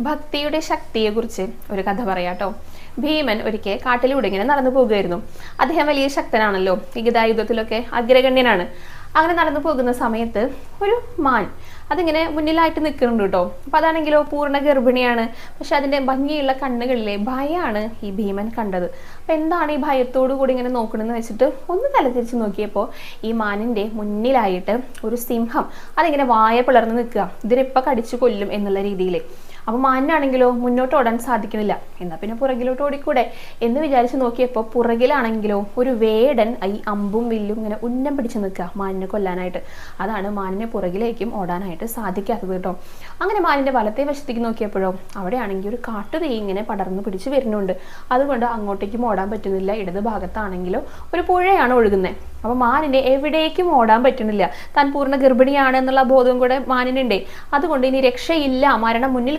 ഭക്തിയുടെ ശക്തിയെക്കുറിച്ച് ഒരു കഥ പറയാട്ടോ. ഭീമൻ ഒരിക്കൽ കാട്ടിലൂടെ ഇങ്ങനെ നടന്നു പോകുമായിരുന്നു. അദ്ദേഹം വലിയ ശക്തനാണല്ലോ, ഈ ഗദായുധത്തിലൊക്കെ അഗ്രഗണ്യനാണ്. അങ്ങനെ നടന്നു പോകുന്ന സമയത്ത് ഒരു മാൻ അതിങ്ങനെ മുന്നിലായിട്ട് നിൽക്കുന്നുണ്ട് കേട്ടോ. അപ്പൊ അതാണെങ്കിലോ പൂർണ്ണ ഗർഭിണിയാണ്. പക്ഷെ അതിന്റെ ഭംഗിയുള്ള കണ്ണുകളിലെ ഭയമാണ് ഈ ഭീമൻ കണ്ടത്. അപ്പൊ എന്താണ് ഈ ഭയത്തോടു കൂടി ഇങ്ങനെ നോക്കണമെന്ന് വെച്ചിട്ട് ഒന്ന് തലതിരിച്ച് നോക്കിയപ്പോൾ ഈ മാനിന്റെ മുന്നിലായിട്ട് ഒരു സിംഹം അതിങ്ങനെ വായ പിളർന്ന് നിൽക്കുക, ഇതിനിപ്പ കടിച്ചു കൊല്ലും എന്നുള്ള രീതിയിൽ. അപ്പൊ മാനിനാണെങ്കിലോ മുന്നോട്ട് ഓടാൻ സാധിക്കുന്നില്ല. എന്നാ പിന്നെ പുറകിലോട്ട് ഓടിക്കൂടെ എന്ന് വിചാരിച്ച് നോക്കിയപ്പോൾ പുറകിലാണെങ്കിലോ ഒരു വേടൻ ഈ അമ്പും വില്ലും ഇങ്ങനെ ഉന്നം പിടിച്ച് നിൽക്കുക മാനിനെ കൊല്ലാനായിട്ട്. അതാണ് മാനിനെ പുറകിലേക്കും ഓടാനായിട്ട് സാധിക്കാത്തത് കേട്ടോ. അങ്ങനെ മാനിന്റെ വലത്തെ വശത്തേക്ക് നോക്കിയപ്പോഴോ അവിടെയാണെങ്കിൽ ഒരു കാട്ടുതീ ഇങ്ങനെ പടർന്നു പിടിച്ച് വരുന്നുണ്ട്. അതുകൊണ്ട് അങ്ങോട്ടേക്കും ഓടാൻ പറ്റുന്നില്ല. ഇടത് ഭാഗത്താണെങ്കിലോ ഒരു പുഴയാണ് ഒഴുകുന്നത്. അപ്പൊ മാനിനെ എവിടേക്കും ഓടാൻ പറ്റുന്നില്ല. താൻ പൂർണ്ണ ഗർഭിണിയാണ് എന്നുള്ള ബോധവും കൂടെ മാനിനുണ്ടേ. അതുകൊണ്ട് ഇനി രക്ഷയില്ല, മരണം മുന്നിൽ